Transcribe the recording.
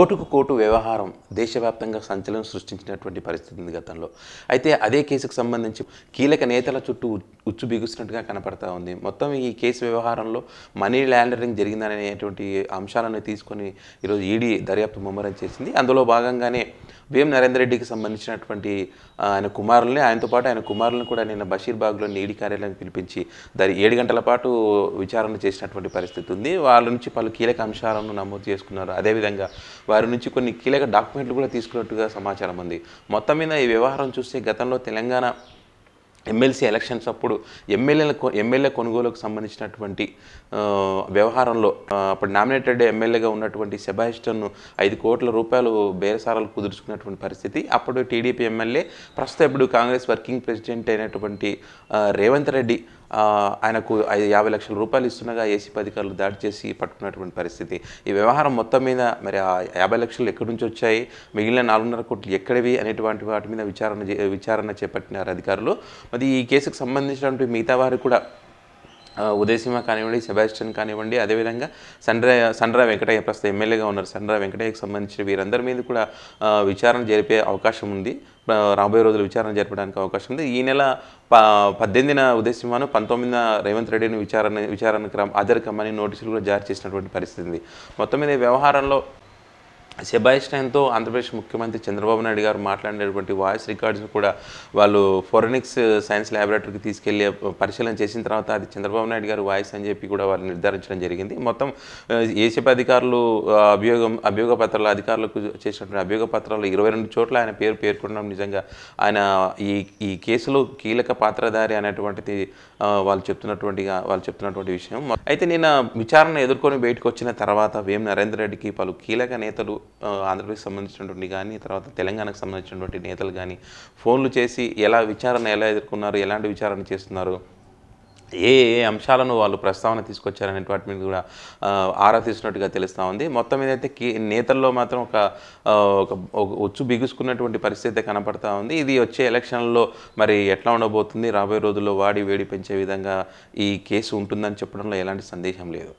ఓటుకు కోటు వ్యవహారం దేశవ్యాప్తంగా సంచలనం సృష్టించినటువంటి పరిస్థితి ఉంది గతంలో. అయితే అదే కేసుకు సంబంధించి కీలక నేతల చుట్టూ ఉచ్చు బిగుస్తున్నట్టుగా కనపడతా ఉంది. మొత్తం ఈ కేసు వ్యవహారంలో మనీ లాండరింగ్ జరిగిందనేటువంటి అంశాలను తీసుకొని ఈరోజు ఈడీ దర్యాప్తు ముమ్మరం చేసింది. అందులో భాగంగానే బిఎం నరేందర్ రెడ్డికి సంబంధించినటువంటి ఆయన కుమారుల్ని, ఆయనతో పాటు ఆయన కుమారులను కూడా నిన్న బషీర్బాగ్లోని ఈడీ కార్యాలయానికి పిలిపించి 7 గంటల పాటు విచారణ చేసినటువంటి పరిస్థితి ఉంది. వాళ్ళ నుంచి పలు కీలక అంశాలను నమోదు చేసుకున్నారు. అదేవిధంగా వారి నుంచి కొన్ని కీలక డాక్యుమెంట్లు కూడా తీసుకున్నట్టుగా సమాచారం ఉంది. మొత్తం మీద ఈ వ్యవహారం చూస్తే గతంలో తెలంగాణ ఎమ్మెల్సీ ఎలక్షన్స్ అప్పుడు ఎమ్మెల్యే కొనుగోలుకు సంబంధించినటువంటి వ్యవహారంలో అప్పుడు నామినేటెడ్ ఎమ్మెల్యేగా ఉన్నటువంటి సెబాస్టియన్ను 5 కోట్ల రూపాయలు బేరసారాలు కుదుర్చుకున్నటువంటి పరిస్థితి. అప్పుడు టీడీపీ ఎమ్మెల్యే, ప్రస్తుతం ఇప్పుడు కాంగ్రెస్ వర్కింగ్ ప్రెసిడెంట్ అయినటువంటి రేవంత్ రెడ్డి ఆయనకు 50 లక్షల రూపాయలు ఇస్తుండగా ఏసీపీ అధికారులు దాడి చేసి పట్టుకున్నటువంటి పరిస్థితి. ఈ వ్యవహారం మొత్తం మీద మరి ఆ 50 లక్షలు ఎక్కడి నుంచి వచ్చాయి, మిగిలిన 4.5 కోట్లు ఎక్కడివి అనేటువంటి వాటి మీద విచారణ చేపట్టినారు అధికారులు. మరి ఈ కేసుకు సంబంధించినటువంటి మిగతా వారు కూడా ఉదయసింహ కానివ్వండి, సెబాస్టియన్ కానివ్వండి, అదేవిధంగా సండ్ర వెంకటయ్య, ప్రస్తుతం ఎమ్మెల్యేగా ఉన్నారు సండ్ర వెంకటయ్యకు సంబంధించిన వీరందరి మీద కూడా విచారణ జరిపే అవకాశం ఉంది. రాబోయే రోజులు విచారణ జరపడానికి అవకాశం ఉంది. ఈ నెల 18న ఉదయసింహను, 19న రేవంత్ రెడ్డిని విచారణకు హాజరుకమ్మని నోటీసులు కూడా జారీ చేసినటువంటి పరిస్థితి ఉంది. మొత్తం మీద వ్యవహారంలో సెబాస్టియన్తో ఆంధ్రప్రదేశ్ ముఖ్యమంత్రి చంద్రబాబు నాయుడు గారు మాట్లాడినటువంటి వాయిస్ రికార్డ్స్ను కూడా వాళ్ళు ఫోరెనిక్స్ సైన్స్ ల్యాబొరేటరీకి తీసుకెళ్లి పరిశీలన చేసిన తర్వాత అది చంద్రబాబు నాయుడు గారు వాయిస్ అని చెప్పి కూడా వాళ్ళు నిర్ధారించడం జరిగింది. మొత్తం ఏసీపీ అధికారులు అభియోగ పత్రాలు అధికారులకు చేసినటువంటి అభియోగ పత్రాలు 22 చోట్ల ఆయన పేర్కొనడం నిజంగా ఆయన ఈ కేసులో కీలక పాత్రధారి అనేటువంటిది వాళ్ళు చెప్తున్నటువంటి విషయం. అయితే నిన్న విచారణ ఎదుర్కొని బయటకు వచ్చిన తర్వాత బిఎం నరేందర్ రెడ్డికి పలు కీలక నేతలు ఆంధ్రప్రదేశ్ సంబంధించినటువంటి కానీ, తర్వాత తెలంగాణకు సంబంధించినటువంటి నేతలు కానీ ఫోన్లు చేసి విచారణ ఎలా ఎదుర్కొన్నారు, ఎలాంటి విచారణ చేస్తున్నారు, ఏ అంశాలను వాళ్ళు ప్రస్తావన తీసుకొచ్చారనే వాటి మీద కూడా ఆరా తీసినట్టుగా తెలుస్తూ ఉంది. మొత్తం మీద అయితే నేతల్లో మాత్రం ఒక ఉచ్చు బిగుసుకున్నటువంటి పరిస్థితి కనపడతా ఉంది. ఇది వచ్చే ఎలక్షన్లో మరి ఎట్లా ఉండబోతుంది, రాబోయే రోజుల్లో వాడి వేడి పెంచే విధంగా ఈ కేసు ఉంటుందని చెప్పడంలో ఎలాంటి సందేహం లేదు.